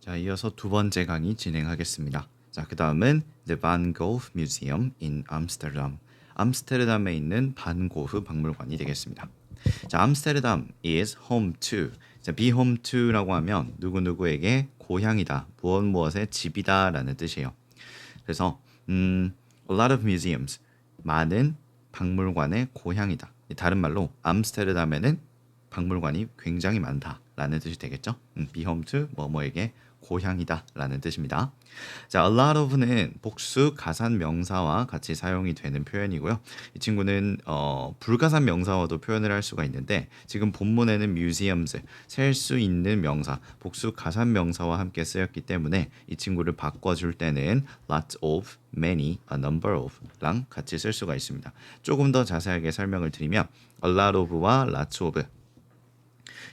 자, 이어서 두 번째 강의 진행하겠습니다. 자, 그 다음은 The Van Gogh Museum in Amsterdam. 암스테르담에 있는 반 고흐 박물관이 되겠습니다. 자, 암스테르담 is home to. 자, be home to라고 하면 누구누구에게 고향이다, 무엇 무엇의 집이다라는 뜻이에요. 그래서 a lot of museums, 많은 박물관의 고향이다. 다른 말로 암스테르담에는 박물관이 굉장히 많다라는 뜻이 되겠죠. be home to 뭐뭐에게 고향이다라는 뜻입니다. 자, a lot of는 복수 가산 명사와 같이 사용이 되는 표현이고요. 이 친구는 불가산 명사와도 표현을 할 수가 있는데 지금 본문에는 museums, 셀 수 있는 명사, 복수 가산 명사와 함께 쓰였기 때문에 이 친구를 바꿔줄 때는 lots of, many, a number of랑 같이 쓸 수가 있습니다. 조금 더 자세하게 설명을 드리면 a lot of와 lots of,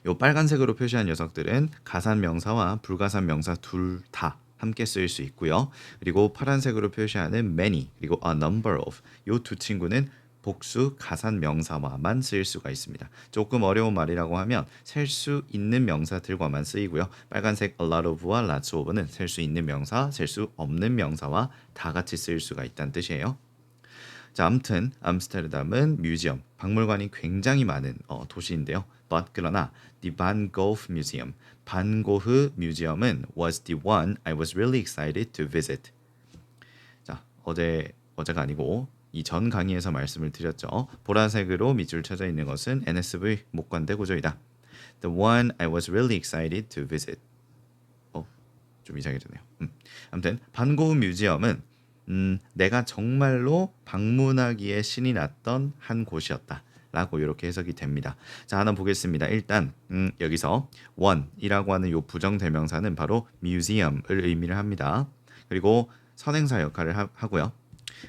요 빨간색으로 표시한 녀석들은 가산 명사와 불가산 명사 둘 다 함께 쓰일 수 있고요. 그리고 파란색으로 표시하는 many 그리고 a number of, 요 두 친구는 복수 가산 명사와만 쓰일 수가 있습니다. 조금 어려운 말이라고 하면 셀 수 있는 명사들과만 쓰이고요. 빨간색 a lot of와 lots of는 셀 수 있는 명사, 셀 수 없는 명사와 다 같이 쓰일 수가 있다는 뜻이에요. 자, 아무튼 암스테르담은 뮤지엄, 박물관이 굉장히 많은 도시인데요. 그러나 the Van Gogh Museum, 반 고흐 뮤지엄은 was the one I was really excited to visit. 자, 어제가 아니고 이 전 강의에서 말씀을 드렸죠. 보라색으로 밑줄 쳐져 있는 것은 NSV 목관대 구조이다. The one I was really excited to visit. 좀 이상해졌네요. 아무튼 반 고흐 뮤지엄은 내가 정말로 방문하기에 신이 났던 한 곳이었다 라고 이렇게 해석이 됩니다. 자, 하나 보겠습니다. 일단 여기서 one이라고 하는 요 부정대명사는 바로 museum을 의미를 합니다. 그리고 선행사 역할을 하고요.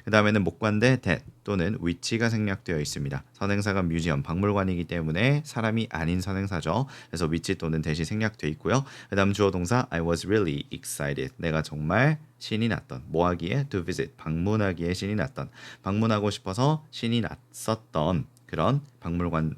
그 다음에는 목관대 that 또는 위치가 생략되어 있습니다. 선행사가 뮤지엄, 박물관이기 때문에 사람이 아닌 선행사죠. 그래서 위치 또는 that이 생략되어 있고요. 그 다음 주어 동사 I was really excited, 내가 정말 신이 났던, 뭐 하기에? to visit, 방문하기에 신이 났던, 방문하고 싶어서 신이 났었던 그런 박물관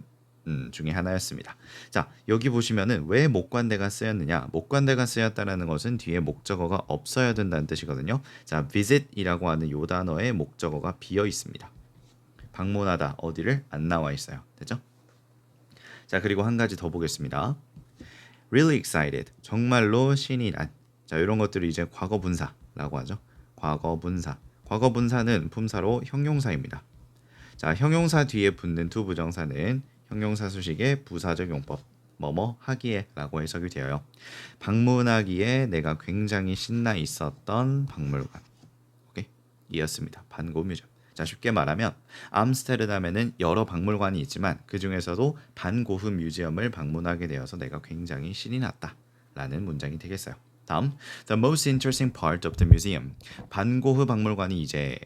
중에 하나였습니다. 자, 여기 보시면은 왜 목관대가 쓰였느냐? 목관대가 쓰였다라는 것은 뒤에 목적어가 없어야 된다는 뜻이거든요. 자, visit이라고 하는 요 단어의 목적어가 비어 있습니다. 방문하다, 어디를? 안 나와 있어요. 됐죠? 자, 그리고 한 가지 더 보겠습니다. really excited, 정말로 신이 난. 자, 이런 것들을 이제 과거 분사라고 하죠. 과거 분사. 과거 분사는 품사로 형용사입니다. 자, 형용사 뒤에 붙는 to 부정사는 형용사 수식의 부사적 용법, 뭐뭐 하기에 라고 해석이 되어요. 방문하기에 내가 굉장히 신나 있었던 박물관. 오케이? 이었습니다. 반 고흐 뮤지엄. 자, 쉽게 말하면 암스테르담에는 여러 박물관이 있지만 그 중에서도 반 고흐 뮤지엄을 방문하게 되어서 내가 굉장히 신이 났다 라는 문장이 되겠어요. 다음, the most interesting part of the museum. 반 고흐 박물관이 이제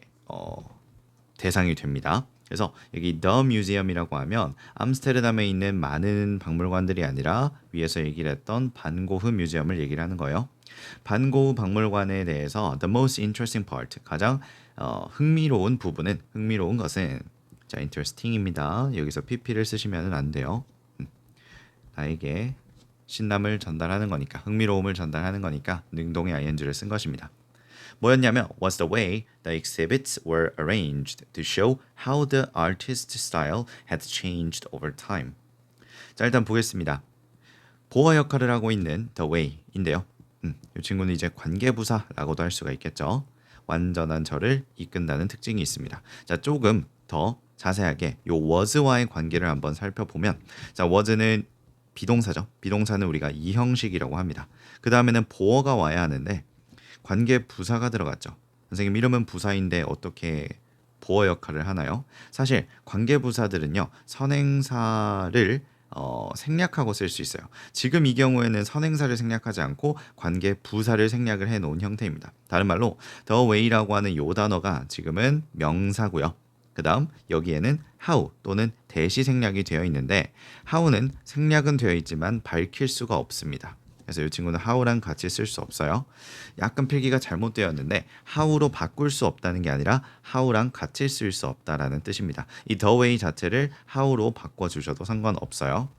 대상이 됩니다. 그래서 여기 the museum이라고 하면 암스테르담에 있는 많은 박물관들이 아니라 위에서 얘기를 했던 반 고흐 뮤지엄을 얘기를 하는 거예요. 반 고흐 박물관에 대해서 the most interesting part, 가장 흥미로운 부분은, 흥미로운 것은, 자, interesting입니다. 여기서 pp를 쓰시면 안 돼요. 나에게 신남을 전달하는 거니까, 흥미로움을 전달하는 거니까 능동의 ing를 쓴 것입니다. 뭐였냐면 was the way the exhibits were arranged to show how the artist's style had changed over time. 자, 일단 보겠습니다. 보어 역할을 하고 있는 the way인데요. 이 친구는 이제 관계부사라고도 할 수가 있겠죠. 완전한 절을 이끈다는 특징이 있습니다. 자, 조금 더 자세하게 요 was와의 관계를 한번 살펴보면, 자, was는 비동사죠. 비동사는 우리가 이 형식이라고 합니다. 그 다음에는 보어가 와야 하는데 관계 부사가 들어갔죠. 선생님, 이름은 부사인데 어떻게 보어 역할을 하나요? 사실 관계 부사들은요, 선행사를 생략하고 쓸 수 있어요. 지금 이 경우에는 선행사를 생략하지 않고 관계 부사를 생략을 해 놓은 형태입니다. 다른 말로 the way라고 하는 요 단어가 지금은 명사고요. 그 다음 여기에는 how 또는 that이 생략이 되어 있는데 how는 생략은 되어 있지만 밝힐 수가 없습니다. 그래서 이 친구는 how랑 같이 쓸 수 없어요. 약간 필기가 잘못되었는데 how로 바꿀 수 없다는 게 아니라 how랑 같이 쓸 수 없다라는 뜻입니다. 이 the way 자체를 how로 바꿔주셔도 상관없어요.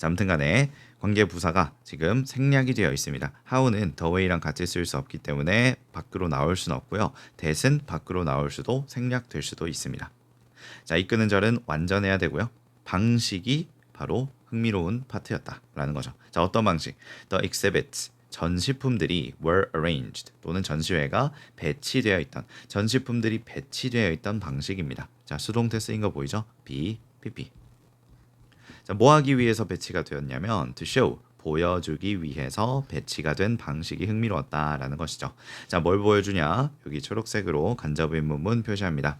자, 아무튼 간에 관계 부사가 지금 생략이 되어 있습니다. how는 the way랑 같이 쓸 수 없기 때문에 밖으로 나올 수는 없고요. that은 밖으로 나올 수도 생략될 수도 있습니다. 자, 이끄는 절은 완전해야 되고요. 방식이 바로 흥미로운 파트였다라는 거죠. 자, 어떤 방식? The exhibits 전시품들이 were arranged 또는 전시회가 배치되어 있던 전시품들이 배치되어 있던 방식입니다. 자, 수동태 쓰인 거 보이죠? be, pp. 자, 뭐 하기 위해서 배치가 되었냐면 to show 보여주기 위해서 배치가 된 방식이 흥미로웠다라는 것이죠. 자, 뭘 보여주냐? 여기 초록색으로 간접 의문문 표시합니다.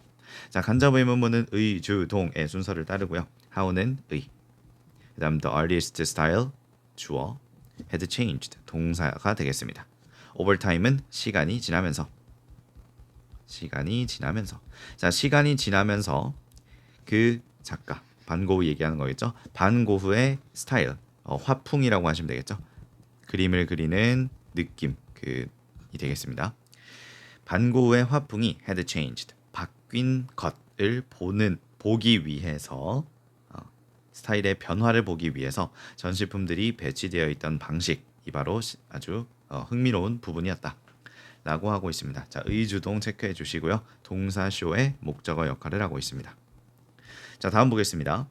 자, 간접 의문문은 의, 주, 동의 순서를 따르고요. how는 의. 그다음 the artist style 주어 had changed 동사가 되겠습니다. over time은 시간이 지나면서. 자, 시간이 지나면서 그 작가 반고흐 얘기하는 거겠죠. 반고흐의 스타일 화풍이라고 하시면 되겠죠. 그림을 그리는 느낌 이 되겠습니다. 반고흐의 화풍이 had changed 바뀐 것을 보기 위해서 스타일의 변화를 보기 위해서 전시품들이 배치되어 있던 방식이 바로 아주 흥미로운 부분이었다 라고 하고 있습니다. 자, 의주동 체크해 주시고요. 동사쇼의 목적어 역할을 하고 있습니다. 자, 다음 보겠습니다.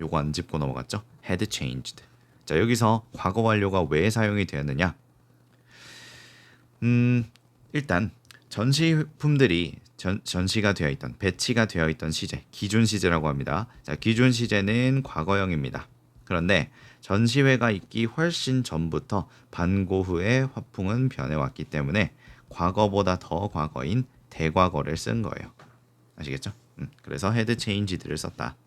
요거 안 짚고 넘어갔죠? had changed. 자, 여기서 과거 완료가 왜 사용이 되었느냐? 일단 전시품들이 전시가 되어 있던 배치가 되어 있던 시제 기존 시제라고 합니다. 자, 기존 시제는 과거형입니다. 그런데 전시회가 있기 훨씬 전부터 반고흐의 화풍은 변해왔기 때문에 과거보다 더 과거인 대과거를 쓴 거예요. 아시겠죠? 그래서 had changed를 썼다.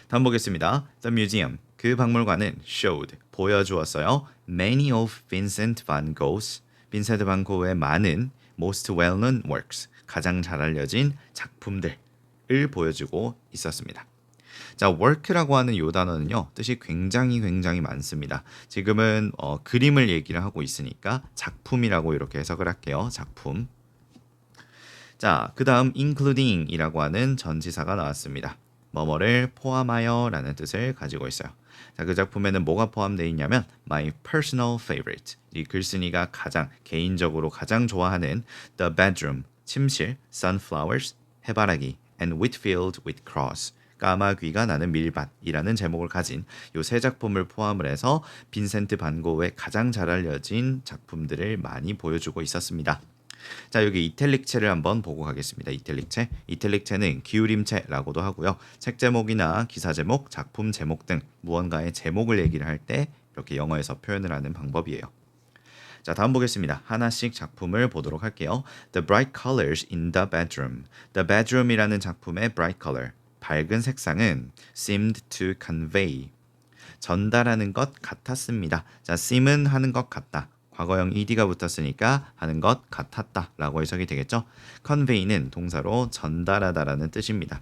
다음 보겠습니다. The museum 그 박물관은 showed 보여주었어요. Many of Vincent van Gogh's 빈센트 반 고흐의 많은 most well-known works 가장 잘 알려진 작품들을 보여주고 있었습니다. 자, work라고 하는 이 단어는요 뜻이 굉장히 많습니다. 지금은 그림을 얘기를 하고 있으니까 작품이라고 이렇게 해석을 할게요. 작품. 자, 그 다음 including이라고 하는 전치사가 나왔습니다. 뭐뭐를 포함하여 라는 뜻을 가지고 있어요. 자, 그 작품에는 뭐가 포함되어 있냐면 my personal favorite 이 글쓴이가 가장 개인적으로 가장 좋아하는 the bedroom 침실, sunflowers 해바라기 and Whitfield with cross 까마귀가 나는 밀밭이라는 제목을 가진 이 세 작품을 포함을 해서 빈센트 반 고흐의 가장 잘 알려진 작품들을 많이 보여주고 있었습니다. 자, 여기 이탈릭체를 한번 보고 가겠습니다. 이탈릭체는 기울임체라고도 하고요. 책 제목이나 기사 제목, 작품 제목 등 무언가의 제목을 얘기를 할 때 이렇게 영어에서 표현을 하는 방법이에요. 자, 다음 보겠습니다. 하나씩 작품을 보도록 할게요. The bright colors in the bedroom. The bedroom이라는 작품의 bright color, 밝은 색상은 seemed to convey. 전달하는 것 같았습니다. 자, seem은 하는 것 같다. 과거형 ed가 붙었으니까 하는 것 같았다 라고 해석이 되겠죠. convey는 동사로 전달하다라는 뜻입니다.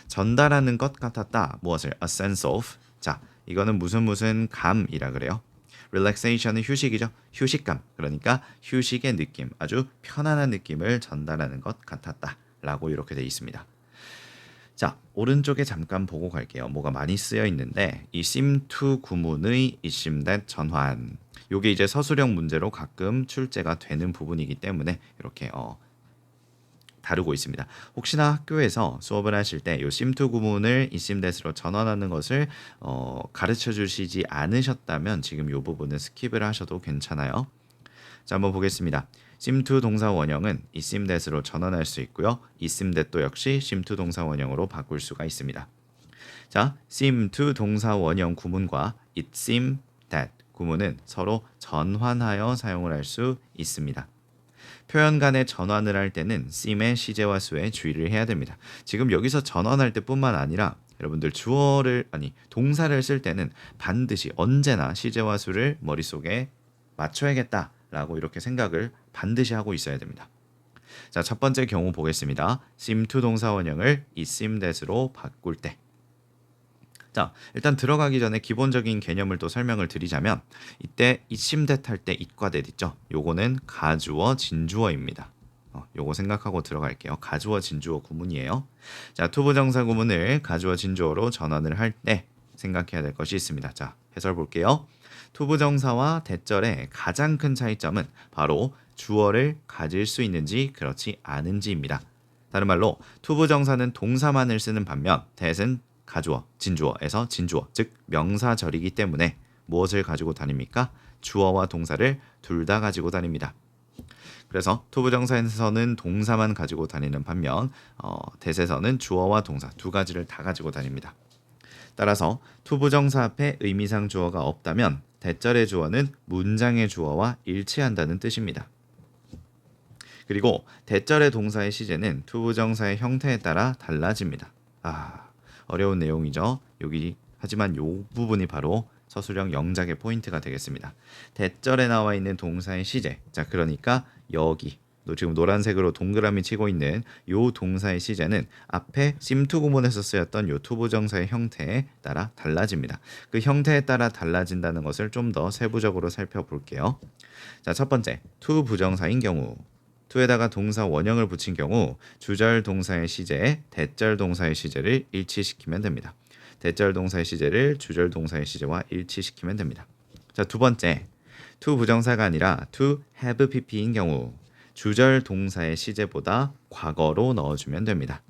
전달하는 것 같았다. 무엇을? a sense of. 자, 이거는 무슨 감이라 그래요. relaxation은 휴식이죠. 휴식감. 그러니까 휴식의 느낌, 아주 편안한 느낌을 전달하는 것 같았다 라고 이렇게 돼 있습니다. 자, 오른쪽에 잠깐 보고 갈게요. 뭐가 많이 쓰여 있는데 이 seem to 구문의 이심 that 전환. 요게 이제 서술형 문제로 가끔 출제가 되는 부분이기 때문에 이렇게 다루고 있습니다. 혹시나 학교에서 수업을 하실 때 요 seem to 구문을 이심 that으로 전환하는 것을 가르쳐 주시지 않으셨다면 지금 요 부분은 스킵을 하셔도 괜찮아요. 자, 한번 보겠습니다. seem to 동사 원형은 seem that으로 전환할 수 있고요. seem that도 역시 seem to 동사 원형으로 바꿀 수가 있습니다. 자, seem to 동사 원형 구문과 it seem that 구문은 서로 전환하여 사용을 할 수 있습니다. 표현 간의 전환을 할 때는 seem의 시제와 수에 주의를 해야 됩니다. 지금 여기서 전환할 때뿐만 아니라 여러분들 동사를 쓸 때는 반드시 언제나 시제와 수를 머릿속에 맞춰야겠다 라고 이렇게 생각을 반드시 하고 있어야 됩니다. 자, 첫 번째 경우 보겠습니다. seem to 동사 원형을 it seem that으로 바꿀 때. 자, 일단 들어가기 전에 기본적인 개념을 또 설명을 드리자면 이때 it seem that 할 때 it과 that 있죠. 요거는 가주어 진주어입니다. 요거 생각하고 들어갈게요. 가주어 진주어 구문이에요. 자, 투부정사 구문을 가주어 진주어로 전환을 할 때 생각해야 될 것이 있습니다. 자, 해설 볼게요. 투부정사와 대절의 가장 큰 차이점은 바로 주어를 가질 수 있는지 그렇지 않은지입니다. 다른 말로 투부정사는 동사만을 쓰는 반면 대은 가주어, 진주어에서 진주어, 즉 명사절이기 때문에 무엇을 가지고 다닙니까? 주어와 동사를 둘 다 가지고 다닙니다. 그래서 투부정사에서는 동사만 가지고 다니는 반면 대세서는 주어와 동사 두 가지를 다 가지고 다닙니다. 따라서 투부정사 앞에 의미상 주어가 없다면 대절의 주어는 문장의 주어와 일치한다는 뜻입니다. 그리고 대절의 동사의 시제는 투부정사의 형태에 따라 달라집니다. 어려운 내용이죠. 하지만 이 부분이 바로 서술형 영작의 포인트가 되겠습니다. 대절에 나와 있는 동사의 시제. 자, 그러니까 여기 지금 노란색으로 동그라미 치고 있는 요 동사의 시제는 앞에 심2 구문에서 쓰였던 요 투부정사의 형태에 따라 달라집니다. 그 형태에 따라 달라진다는 것을 좀 더 세부적으로 살펴볼게요. 자, 첫 번째, 투부정사인 경우. 투에다가 동사 원형을 붙인 경우 주절 동사의 시제에 대절 동사의 시제를 일치시키면 됩니다. 대절 동사의 시제를 주절 동사의 시제와 일치시키면 됩니다. 자, 두 번째, to 부정사가 아니라 to have pp인 경우 주절 동사의 시제보다 과거로 넣어주면 됩니다.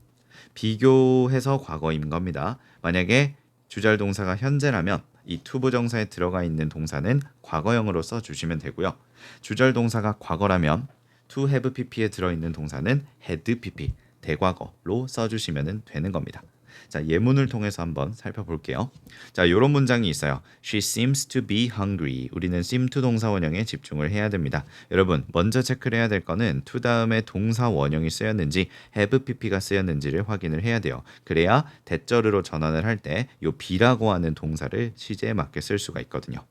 비교해서 과거인 겁니다. 만약에 주절 동사가 현재라면 이 to 부정사에 들어가 있는 동사는 과거형으로 써주시면 되고요. 주절 동사가 과거라면 to have pp에 들어있는 동사는 had pp, 대과거로 써주시면 되는 겁니다. 자, 예문을 통해서 한번 살펴볼게요. 자, 이런 문장이 있어요. She seems to be hungry. 우리는 seem to 동사 원형에 집중을 해야 됩니다. 여러분, 먼저 체크를 해야 될 거는 to 다음에 동사 원형이 쓰였는지 have pp가 쓰였는지를 확인을 해야 돼요. 그래야 대절으로 전환을 할 때 이 be라고 하는 동사를 시제에 맞게 쓸 수가 있거든요.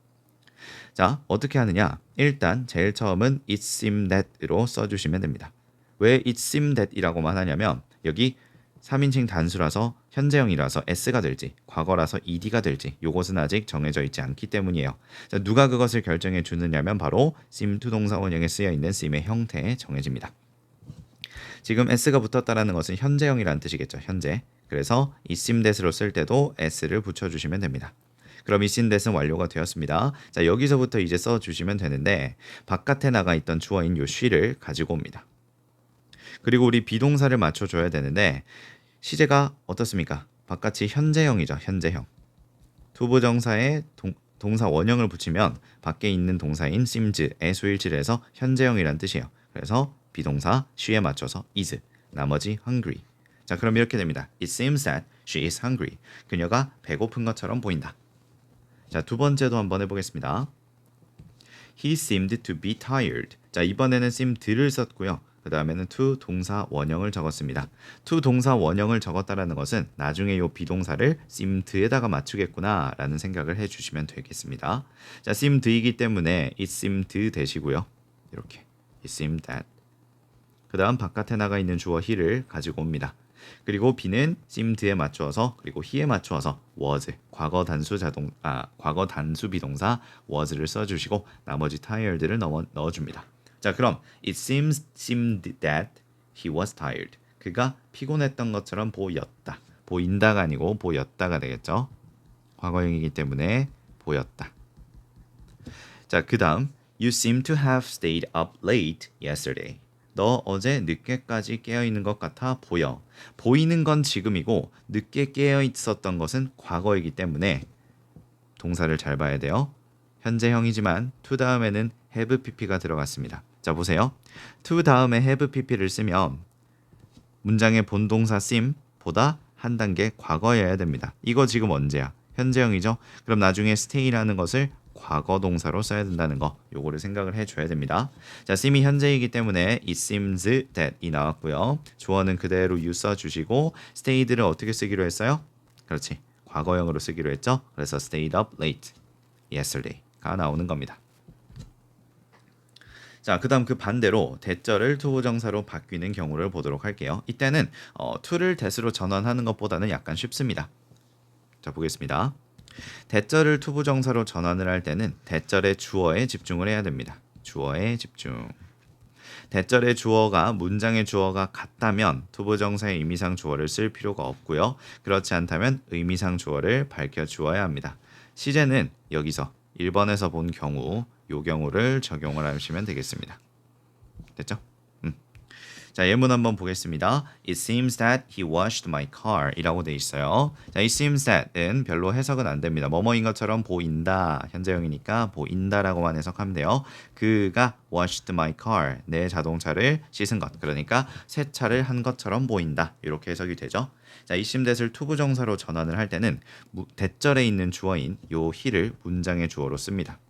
자, 어떻게 하느냐? 일단 제일 처음은 it seemed that으로 써주시면 됩니다. 왜 it seemed that이라고만 하냐면 여기 3인칭 단수라서 현재형이라서 s가 될지 과거라서 ed가 될지 이것은 아직 정해져 있지 않기 때문이에요. 자, 누가 그것을 결정해 주느냐면 바로 seem to 동사 원형에 쓰여 있는 seem의 형태에 정해집니다. 지금 s가 붙었다라는 것은 현재형이라는 뜻이겠죠. 현재. 그래서 it seemed that으로 쓸 때도 s를 붙여주시면 됩니다. 그럼 it seemed that은 완료가 되었습니다. 자, 여기서부터 이제 써주시면 되는데 바깥에 나가 있던 주어인 요 she를 가지고 옵니다. 그리고 우리 비동사를 맞춰줘야 되는데 시제가 어떻습니까? 바깥이 현재형이죠. 현재형. 투부정사에 동사 원형을 붙이면 밖에 있는 동사인 seems의 수일치를 현재형이란 뜻이에요. 그래서 비동사 she에 맞춰서 is, 나머지 hungry. 자, 그럼 이렇게 됩니다. It seems that she is hungry. 그녀가 배고픈 것처럼 보인다. 자, 두 번째도 한번 해보겠습니다. He seemed to be tired. 자, 이번에는 seemed를 썼고요. 그 다음에는 to 동사 원형을 적었습니다. to 동사 원형을 적었다라는 것은 나중에 이 비동사를 seemed에다가 맞추겠구나 라는 생각을 해주시면 되겠습니다. 자, seemed이기 때문에 it seemed 되시고요. 이렇게 it seemed that. 그 다음 바깥에 나가 있는 주어 he를 가지고 옵니다. 그리고 be는 seemed에 맞추어서 그리고 he에 맞추어서 was, 과거 단수 비동사 was를 써주시고 나머지 tired를 넣어줍니다. 자, 그럼 it seemed that he was tired. 그가 피곤했던 것처럼 보였다. 보인다가 아니고 보였다가 되겠죠. 과거형이기 때문에 보였다. 자, 그 다음 You seem to have stayed up late yesterday. 너 어제 늦게까지 깨어있는 것 같아 보여. 보이는 건 지금이고 늦게 깨어있었던 것은 과거이기 때문에 동사를 잘 봐야 돼요. 현재형이지만 to 다음에는 have pp가 들어갔습니다. 자, 보세요. to 다음에 have pp를 쓰면 문장의 본동사 seem보다 한 단계 과거여야 됩니다. 이거 지금 언제야? 현재형이죠? 그럼 나중에 stay라는 것을 과거 동사로 써야 된다는 거 요거를 생각을 해줘야 됩니다. 자, seem이 현재이기 때문에 it seems that이 나왔고요. 주어는 그대로 you 써주시고 stayed를 어떻게 쓰기로 했어요? 그렇지. 과거형으로 쓰기로 했죠? 그래서 stayed up late yesterday가 나오는 겁니다. 자, 그 다음 그 반대로 대절을 투부정사로 바뀌는 경우를 보도록 할게요. 이때는 to를 that으로 전환하는 것보다는 약간 쉽습니다. 자, 보겠습니다. 대절을 투부정사로 전환을 할 때는 대절의 주어에 집중을 해야 됩니다. 주어에 집중. 대절의 주어가 문장의 주어가 같다면 투부정사의 의미상 주어를 쓸 필요가 없고요. 그렇지 않다면 의미상 주어를 밝혀 주어야 합니다. 시제는 여기서 1번에서 본 경우 요 경우를 적용을 하시면 되겠습니다. 됐죠? 자, 예문 한번 보겠습니다. It seems that he washed my car 이라고 돼 있어요. 자, it seems that은 별로 해석은 안 됩니다. 뭐뭐인 것처럼 보인다. 현재형이니까 보인다라고만 해석하면 돼요. 그가 washed my car. 내 자동차를 씻은 것. 그러니까 세차를 한 것처럼 보인다. 이렇게 해석이 되죠. 자, it seems that을 투부정사로 전환을 할 때는 대절에 있는 주어인 요 he를 문장의 주어로 씁니다.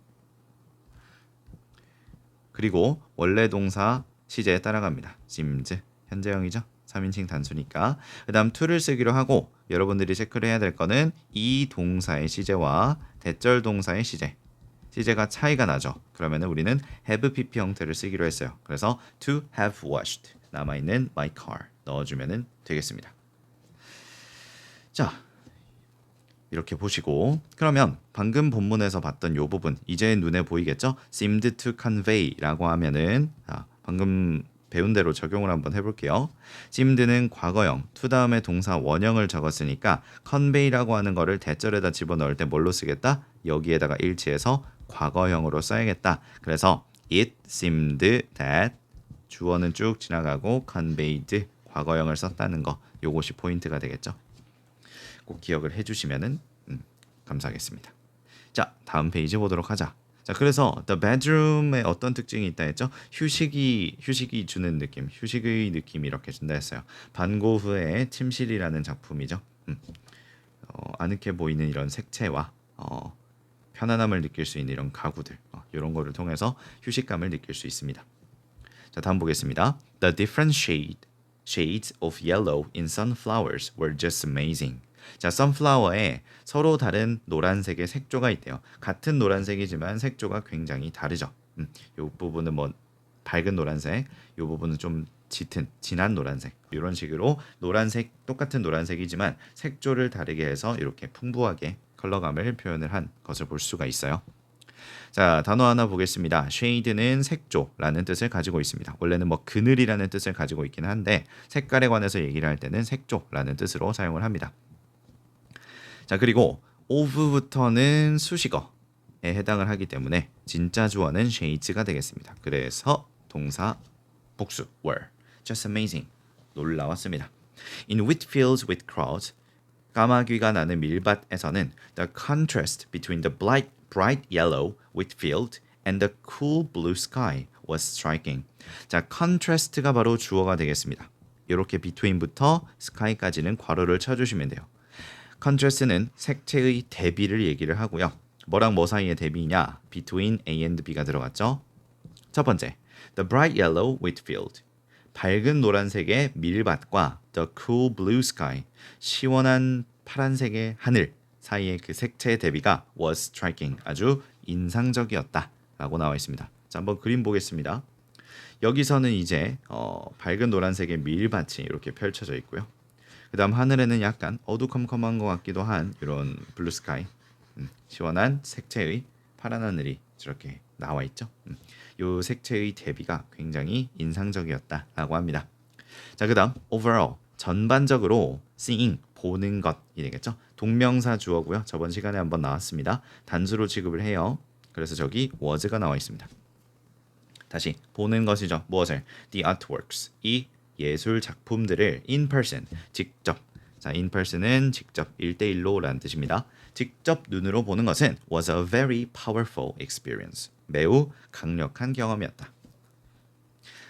그리고 원래 동사 시제에 따라갑니다. seems 현재형이죠. 3인칭 단수니까. 그 다음 to를 쓰기로 하고 여러분들이 체크를 해야 될 거는 이 동사의 시제와 대절 동사의 시제가 차이가 나죠. 그러면 우리는 have pp 형태를 쓰기로 했어요. 그래서 to have washed 남아있는 my car 넣어주면 되겠습니다. 자, 이렇게 보시고 그러면 방금 본문에서 봤던 요 부분 이제 눈에 보이겠죠? seemed to convey라고 하면은 방금 배운 대로 적용을 한번 해볼게요. seemed는 과거형, to 다음에 동사 원형을 적었으니까 convey라고 하는 거를 대절에다 집어넣을 때 뭘로 쓰겠다? 여기에다가 일치해서 과거형으로 써야겠다. 그래서 it seemed that 주어는 쭉 지나가고 conveyed 과거형을 썼다는 거 요것이 포인트가 되겠죠. 꼭 기억을 해주시면 감사하겠습니다. 자, 다음 페이지 보도록 하자. 자, 그래서 The Bedroom에 어떤 특징이 있다 했죠? 휴식이 주는 느낌, 휴식의 느낌이 이렇게 준다 했어요. 반고흐의 침실이라는 작품이죠. 아늑해 보이는 이런 색채와 편안함을 느낄 수 있는 이런 가구들, 이런 거를 통해서 휴식감을 느낄 수 있습니다. 자, 다음 보겠습니다. The different shades of yellow in sunflowers were just amazing. 자, 선플라워에 서로 다른 노란색의 색조가 있대요. 같은 노란색이지만 색조가 굉장히 다르죠. 이 부분은 뭐 밝은 노란색, 이 부분은 좀 짙은 진한 노란색 이런 식으로 노란색 똑같은 노란색이지만 색조를 다르게 해서 이렇게 풍부하게 컬러감을 표현을 한 것을 볼 수가 있어요. 자, 단어 하나 보겠습니다. shade는 색조라는 뜻을 가지고 있습니다. 원래는 뭐 그늘이라는 뜻을 가지고 있긴 한데 색깔에 관해서 얘기를 할 때는 색조라는 뜻으로 사용을 합니다. 자, 그리고 of부터는 수식어에 해당을 하기 때문에 진짜 주어는 shades가 되겠습니다. 그래서 동사 복수 were just amazing 놀라웠습니다. In wheat fields with crowds 까마귀가 나는 밀밭에서는 the contrast between the bright yellow wheat field and the cool blue sky was striking. 자, contrast가 바로 주어가 되겠습니다. 이렇게 between부터 sky까지는 괄호를 쳐주시면 돼요. contrast는 색채의 대비를 얘기를 하고요. 뭐랑 뭐 사이의 대비냐? between A and B가 들어갔죠. 첫 번째, the bright yellow wheat field. 밝은 노란색의 밀밭과 the cool blue sky. 시원한 파란색의 하늘 사이의 그 색채의 대비가 was striking. 아주 인상적이었다 라고 나와 있습니다. 자, 한번 그림 보겠습니다. 여기서는 이제 밝은 노란색의 밀밭이 이렇게 펼쳐져 있고요. 그 다음 하늘에는 약간 어두컴컴한 것 같기도 한 이런 블루 스카이 시원한 색채의 파란 하늘이 저렇게 나와 있죠. 이 색채의 대비가 굉장히 인상적이었다라고 합니다. 자, 그 다음 overall 전반적으로 seeing 보는 것이 되겠죠. 동명사 주어고요. 저번 시간에 한번 나왔습니다. 단수로 취급을 해요. 그래서 저기 was가 나와 있습니다. 다시 보는 것이죠. 무엇을? The artworks 이 예술 작품들을 in person 직접 자 in person은 직접 1대1로라는 뜻입니다. 직접 눈으로 보는 것은 was a very powerful experience 매우 강력한 경험이었다.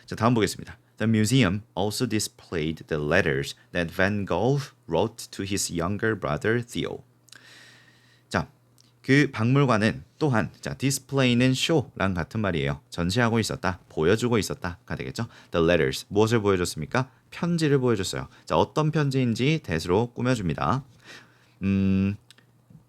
자, 다음 보겠습니다. The museum also displayed the letters that Van Gogh wrote to his younger brother Theo. 자, 그 박물관은 또한 자, display는 show랑 같은 말이에요. 전시하고 있었다, 보여주고 있었다가 되겠죠. The letters 무엇을 보여줬습니까? 편지를 보여줬어요. 자, 어떤 편지인지 대수로 꾸며줍니다.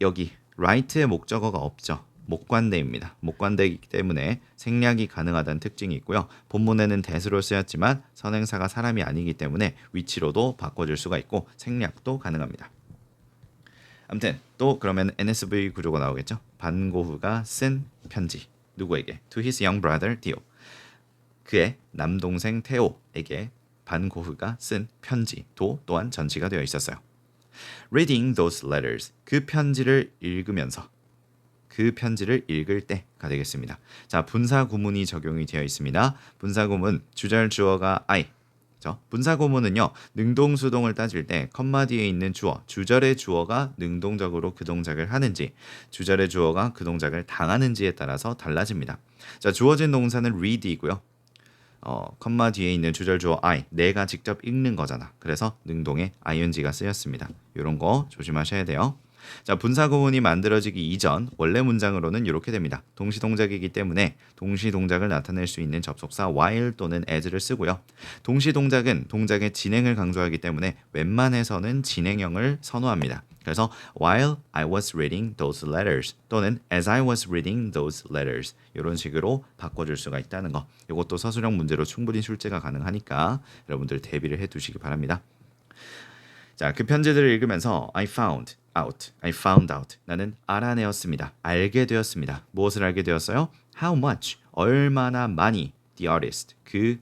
여기 write의 목적어가 없죠. 목관대입니다. 목관대이기 때문에 생략이 가능하다는 특징이 있고요. 본문에는 대수로 쓰였지만 선행사가 사람이 아니기 때문에 위치로도 바꿔줄 수가 있고 생략도 가능합니다. 아무튼 또 그러면 NSV 구조가 나오겠죠. 반고흐가 쓴 편지 누구에게? To his young brother Theo. 그의 남동생 테오에게 반고흐가 쓴 편지도 또한 전치가 되어 있었어요. Reading those letters. 그 편지를 읽으면서 그 편지를 읽을 때가 되겠습니다. 자, 분사 구문이 적용이 되어 있습니다. 분사 구문 주절 주어가 I. 분사 구문은요. 능동수동을 따질 때 컴마 뒤에 있는 주어, 주절의 주어가 능동적으로 그 동작을 하는지, 주절의 주어가 그 동작을 당하는지에 따라서 달라집니다. 자, 주어진 동사는 read이고요. 컴마 뒤에 있는 주절 주어 I, 내가 직접 읽는 거잖아. 그래서 능동에 ing가 쓰였습니다. 이런 거 조심하셔야 돼요. 자, 분사 구문이 만들어지기 이전 원래 문장으로는 이렇게 됩니다. 동시 동작이기 때문에 동시 동작을 나타낼 수 있는 접속사 while 또는 as를 쓰고요. 동시 동작은 동작의 진행을 강조하기 때문에 웬만해서는 진행형을 선호합니다. 그래서 while I was reading those letters 또는 as I was reading those letters 이런 식으로 바꿔줄 수가 있다는 거. 이것도 서술형 문제로 충분히 출제가 가능하니까 여러분들 대비를 해두시기 바랍니다. 자, 그 편지들을 읽으면서 I found out. 나는 알아내었습니다. 알게 되었습니다. 무엇을 알게 되었어요? How much, 얼마나 많이 the artist, 그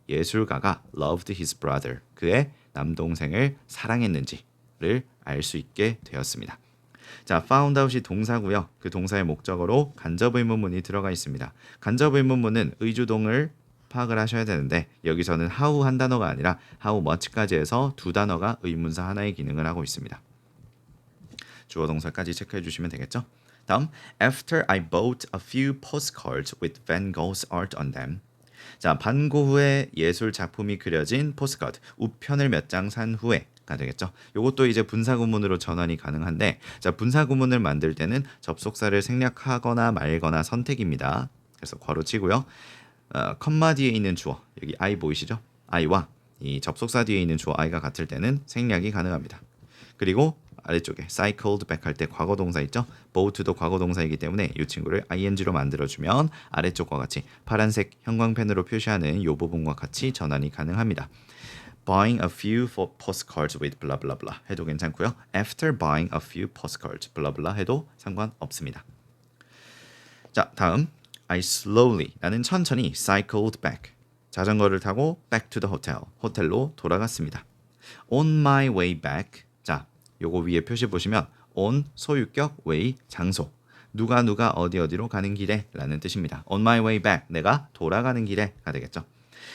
예술가가 loved his brother, 그의 남동생을 사랑했는지를 알 수 있게 되었습니다. 자, found out이 동사고요. 그 동사의 목적어로 간접 의문문이 들어가 있습니다. 간접 의문문은 의주동을 파악을 하셔야 되는데 여기서는 how 한 단어가 아니라 how much까지 해서 두 단어가 의문사 하나의 기능을 하고 있습니다. 주어 동사까지 체크해 주시면 되겠죠? 다음, after I bought a few postcards with Van Gogh's art on them. 자, 반 고흐의 예술 작품이 그려진 포스카드, 우편을 몇 장 산 후에가 되겠죠. 이것도 이제 분사 구문으로 전환이 가능한데, 자, 분사 구문을 만들 때는 접속사를 생략하거나 말거나 선택입니다. 그래서 괄호치고요. 컴마 뒤에 있는 주어, 여기 I 보이시죠? I와 이 접속사 뒤에 있는 주어 I가 같을 때는 생략이 가능합니다. 그리고 아래쪽에 cycled back 할 때 과거 동사 있죠? bought도 과거 동사이기 때문에 이 친구를 ing로 만들어주면 아래쪽과 같이 파란색 형광펜으로 표시하는 이 부분과 같이 전환이 가능합니다. Buying a few postcards with blah blah blah 해도 괜찮고요. After buying a few postcards blah blah 해도 상관없습니다. 자, 다음 I slowly, 나는 천천히 cycled back, 자전거를 타고 back to the hotel, 호텔로 돌아갔습니다. On my way back, 자, 요거 위에 표시 보시면 on 소유격 way 장소, 누가 어디로 가는 길에 라는 뜻입니다. On my way back, 내가 돌아가는 길에가 되겠죠.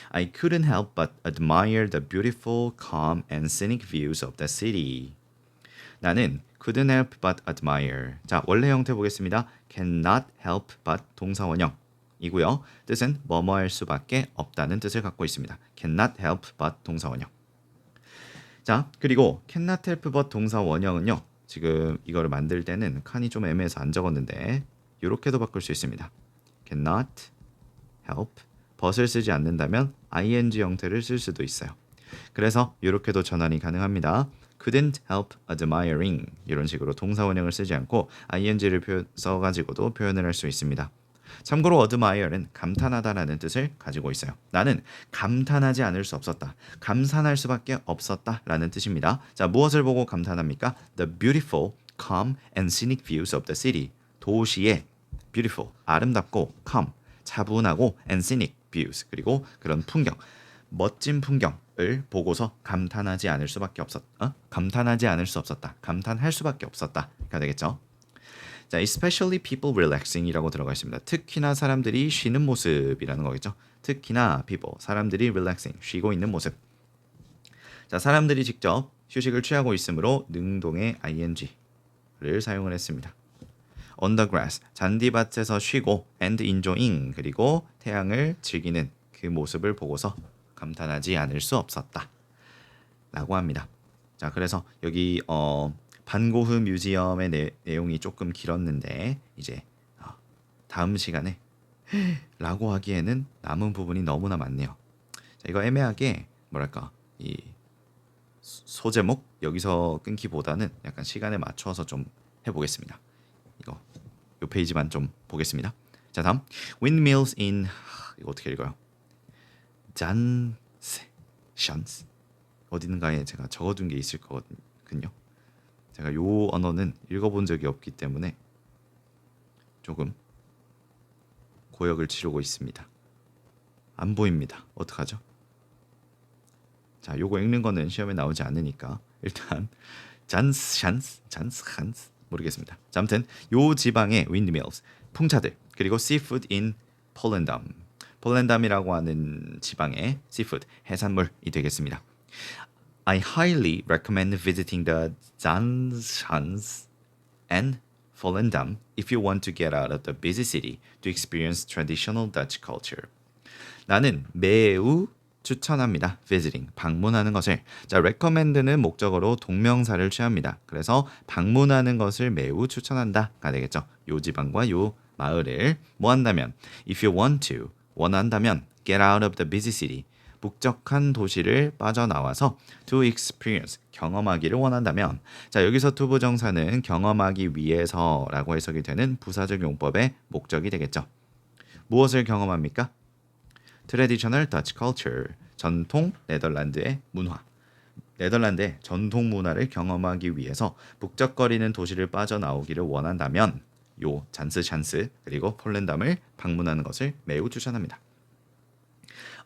I couldn't help but admire the beautiful, calm and scenic views of the city. 나는 couldn't help but admire. 자, 원래 형태 보겠습니다. cannot help but 동사 원형이고요. 뜻은 뭐뭐 할 수밖에 없다는 뜻을 갖고 있습니다. cannot help but 동사 원형. 자, 그리고 cannot help but 동사 원형은요. 지금 이거를 만들 때는 칸이 좀 애매해서 안 적었는데 이렇게도 바꿀 수 있습니다. cannot help but을 쓰지 않는다면 ing 형태를 쓸 수도 있어요. 그래서 이렇게도 전환이 가능합니다. couldn't help admiring 이런 식으로 동사 원형을 쓰지 않고 ing를 써가지고도 표현을 할 수 있습니다. 참고로 admire는 감탄하다라는 뜻을 가지고 있어요. 나는 감탄하지 않을 수 없었다. 감탄할 수밖에 없었다 라는 뜻입니다. 자, 무엇을 보고 감탄합니까? The beautiful, calm and scenic views of the city. 도시의 beautiful, 아름답고 calm, 차분하고 and scenic views, 그리고 그런 풍경, 멋진 풍경을 보고서 감탄하지 않을 수밖에 감탄하지 않을 수 없었다. 감탄할 수밖에 없었다가 되겠죠. 자, especially people relaxing이라고 들어가 있습니다. 특히나 사람들이 쉬는 모습이라는 거겠죠. 특히나 people, 사람들이 relaxing, 쉬고 있는 모습. 자, 사람들이 직접 휴식을 취하고 있으므로 능동의 ing를 사용을 했습니다. On the grass, 잔디밭에서 쉬고 and enjoying, 그리고 태양을 즐기는 그 모습을 보고서 감탄하지 않을 수 없었다 라고 합니다. 자, 그래서 여기 반고흐 뮤지엄의 내용이 조금 길었는데 이제 다음 시간에 라고 하기에는 남은 부분이 너무나 많네요. 자, 이거 애매하게 뭐랄까 이 소제목 여기서 끊기보다는 약간 시간에 맞춰서 좀 해보겠습니다. 이거 요 페이지만 좀 보겠습니다. 자, 다음 windmills in 이거 어떻게 읽어요? 잔세 어딘가에 제가 적어둔 게 있을 거거든요. 제가 요 언어는 읽어본 적이 없기 때문에 조금 고역을 치르고 있습니다. 안 보입니다. 어떡하죠? 자, 요거 읽는 거는 시험에 나오지 않으니까 일단 잔스 모르겠습니다. 자, 아무튼 요 지방의 windmills, 풍차들, 그리고 seafood in 폴란담, 폴란담이라고 하는 지방의 seafood, 해산물이 되겠습니다. I highly recommend visiting the Zanshans and Volendam if you want to get out of the busy city to experience traditional Dutch culture. 나는 매우 추천합니다. visiting, 방문하는 것을. 자, recommend는 목적어로 동명사를 취합니다. 그래서 방문하는 것을 매우 추천한다가 되겠죠. 요 지방과 요 마을을 뭐 한다면 if you want to, 원한다면 get out of the busy city, 북적한 도시를 빠져나와서 to experience, 경험하기를 원한다면 자, 여기서 to 부정사는 경험하기 위해서라고 해석이 되는 부사적 용법의 목적이 되겠죠. 무엇을 경험합니까? Traditional Dutch culture, 전통 네덜란드의 문화. 네덜란드의 전통 문화를 경험하기 위해서 북적거리는 도시를 빠져나오기를 원한다면 요 잔스 그리고 폴란담을 방문하는 것을 매우 추천합니다.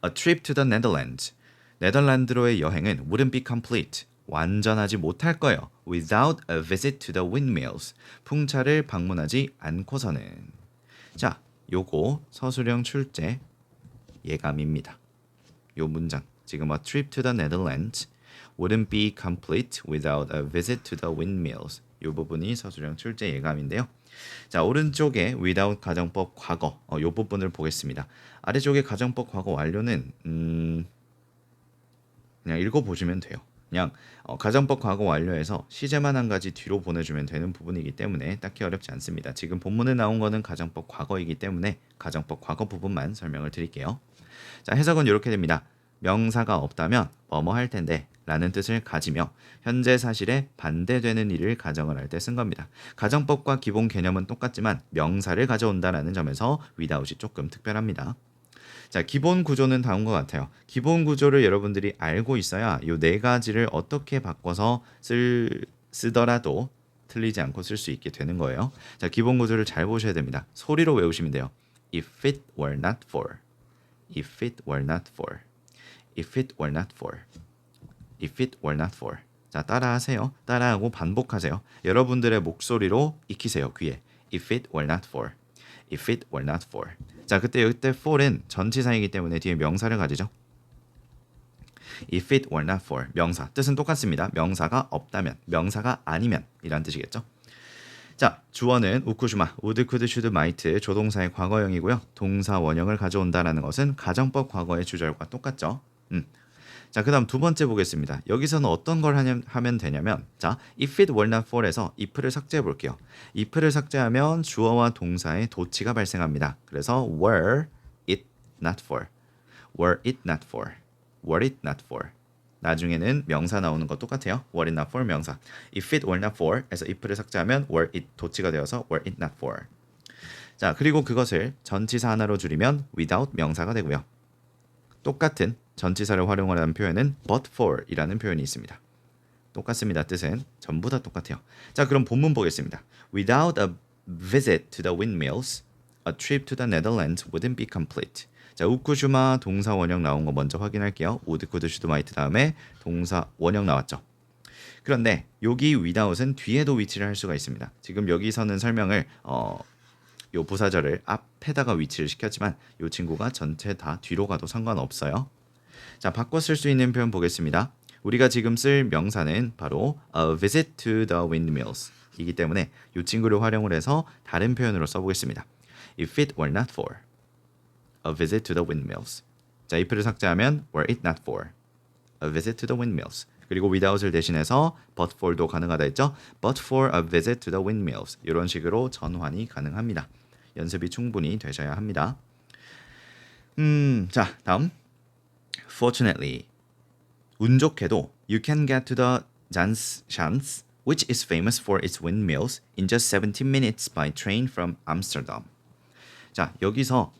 A trip to the Netherlands. 네덜란드로의 여행은 wouldn't be complete. 완전하지 못할 거예요. Without a visit to the windmills. 풍차를 방문하지 않고서는. 자, 요거 서술형 출제 예감입니다. 요 문장 지금 a trip to the Netherlands wouldn't be complete without a visit to the windmills. 요 부분이 서술형 출제 예감인데요. 자, 오른쪽에 without 가정법 과거 요 부분을 보겠습니다. 아래쪽에 가정법 과거 완료는 그냥 읽어보시면 돼요. 그냥 가정법 과거 완료해서 시제만 한 가지 뒤로 보내주면 되는 부분이기 때문에 딱히 어렵지 않습니다. 지금 본문에 나온 거는 가정법 과거이기 때문에 가정법 과거 부분만 설명을 드릴게요. 자, 해석은 이렇게 됩니다. 명사가 없다면 뭐뭐 할 텐데 라는 뜻을 가지며 현재 사실에 반대되는 일을 가정을 할 때 쓴 겁니다. 가정법과 기본 개념은 똑같지만 명사를 가져온다라는 점에서 without이 조금 특별합니다. 자, 기본 구조는 다음과 같아요. 기본 구조를 여러분들이 알고 있어야 이 네 가지를 어떻게 바꿔서 쓰더라도 틀리지 않고 쓸 수 있게 되는 거예요. 자, 기본 구조를 잘 보셔야 됩니다. 소리로 외우시면 돼요. If it were not for, if it were not for, if it were not for, if it were not for. 자, 따라하세요. 따라하고 반복하세요. 여러분들의 목소리로 익히세요. 귀에. If it were not for, if it were not for. 자, 그때 for은 전치사이기 때문에 뒤에 명사를 가지죠. If it were not for, 명사. 뜻은 똑같습니다. 명사가 없다면, 명사가 아니면 이란 뜻이겠죠. 자, 주어는 우쿠슈마, would, could, should, might, 조동사의 과거형이고요. 동사 원형을 가져온다라는 것은 가정법 과거의 주절과 똑같죠. 자, 그 다음 두 번째 보겠습니다. 여기서는 어떤 걸 하면 되냐면 자, if it were not for에서 if를 삭제해 볼게요. if를 삭제하면 주어와 동사의 도치가 발생합니다. 그래서 were it not for, were it not for, were it not for. 나중에는 명사 나오는 거 똑같아요. were it not for 명사. if it were not for 에서 if를 삭제하면 were it 도치가 되어서 were it not for. 자, 그리고 그것을 전치사 하나로 줄이면 without 명사가 되고요. 똑같은 전치사를 활용하는 표현은 but for 이라는 표현이 있습니다. 똑같습니다. 뜻은 전부 다 똑같아요. 자, 그럼 본문 보겠습니다. Without a visit to the windmills, a trip to the Netherlands wouldn't be complete. 자, 우쿠슈마 동사 원형 나온 거 먼저 확인할게요. would, could, should, might 다음에 동사 원형 나왔죠. 그런데 여기 without은 뒤에도 위치를 할 수가 있습니다. 지금 여기서는 설명을 요 부사절을 앞에다가 위치를 시켰지만 요 친구가 전체 다 뒤로 가도 상관없어요. 자, 바꿔 쓸 수 있는 표현 보겠습니다. 우리가 지금 쓸 명사는 바로 a visit to the windmills 이기 때문에 이 친구를 활용을 해서 다른 표현으로 써보겠습니다. If it were not for a visit to the windmills. 자, if를 삭제하면 were it not for a visit to the windmills. 그리고 without을 대신해서 but for도 가능하다 했죠. But for a visit to the windmills. 이런 식으로 전환이 가능합니다. 연습이 충분히 되셔야 합니다. 자, 다음. Fortunately, 운 좋게도 you can get to the Zanshans, which is famous for its windmills, in just 17 minutes by train from Amsterdam. 자, 여기서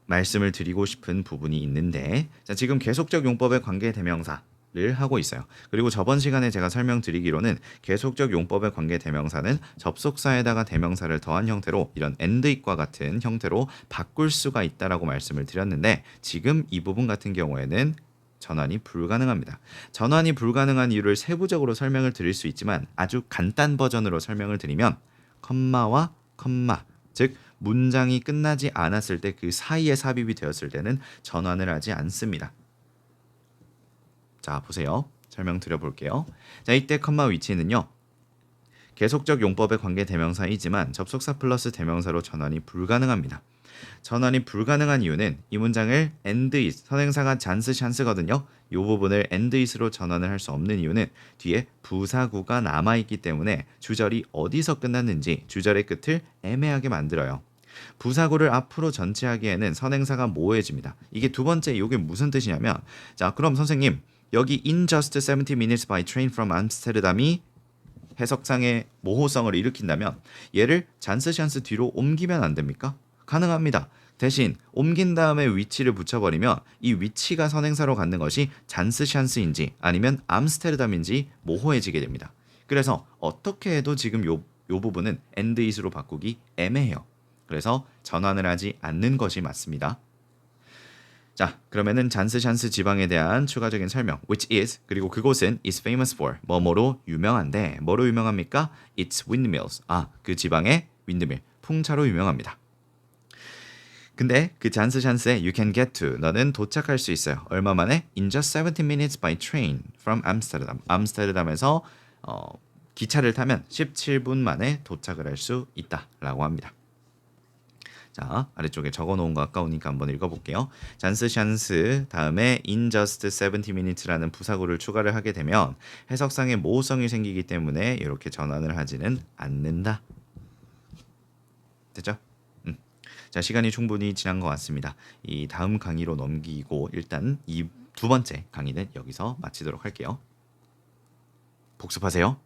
말씀을 드리고 싶은 부분이 있는데 자, 지금 계속적 용법의 관계 대명사 를 하고 있어요. 그리고 저번 시간에 제가 설명드리기로는 계속적 용법의 관계 대명사는 접속사에다가 대명사를 더한 형태로 이런 andit과 같은 형태로 바꿀 수가 있다라고 말씀을 드렸는데 지금 이 부분 같은 경우에는 전환이 불가능합니다. 전환이 불가능한 이유를 세부적으로 설명을 드릴 수 있지만 아주 간단 버전으로 설명을 드리면 컴마와 컴마, 즉 문장이 끝나지 않았을 때 그 사이에 삽입이 되었을 때는 전환을 하지 않습니다. 자, 보세요. 설명 드려볼게요. 자, 이때 컴마 위치는요. 계속적 용법의 관계 대명사이지만 접속사 플러스 대명사로 전환이 불가능합니다. 전환이 불가능한 이유는 이 문장을 and is, 선행사가 잔스 샨스거든요. 이 부분을 and is로 전환을 할 수 없는 이유는 뒤에 부사구가 남아있기 때문에 주절이 어디서 끝났는지 주절의 끝을 애매하게 만들어요. 부사구를 앞으로 전치하기에는 선행사가 모호해집니다. 이게 두 번째, 이게 무슨 뜻이냐면 자, 그럼 선생님 여기 in just 70 minutes by train from Amsterdam이 해석상의 모호성을 일으킨다면 얘를 잔스 샨스 뒤로 옮기면 안 됩니까? 가능합니다. 대신 옮긴 다음에 위치를 붙여버리면 이 위치가 선행사로 갖는 것이 잔스 샨스인지 아니면 암스테르담인지 모호해지게 됩니다. 그래서 어떻게 해도 지금 요 부분은 and is로 바꾸기 애매해요. 그래서 전환을 하지 않는 것이 맞습니다. 자, 그러면은 잔스 샨스 지방에 대한 추가적인 설명 which is 그리고 그곳은 is famous for 뭐뭐로 유명한데 뭐로 유명합니까? It's windmills. 그 지방의 윈드밀 풍차로 유명합니다. 근데 그 잔스 샨스에 you can get to 너는 도착할 수 있어요. 얼마 만에? In just 70 minutes by train from Amsterdam. 암스테르담에서 기차를 타면 17분 만에 도착을 할 수 있다라고 합니다. 자, 아래쪽에 적어놓은 거 아까우니까 한번 읽어볼게요. 잔스 샨스 다음에 in just 70 minutes라는 부사구를 추가를 하게 되면 해석상의 모호성이 생기기 때문에 이렇게 전환을 하지는 않는다. 됐죠? 자, 시간이 충분히 지난 것 같습니다. 이 다음 강의로 넘기고 일단 이 두 번째 강의는 여기서 마치도록 할게요. 복습하세요.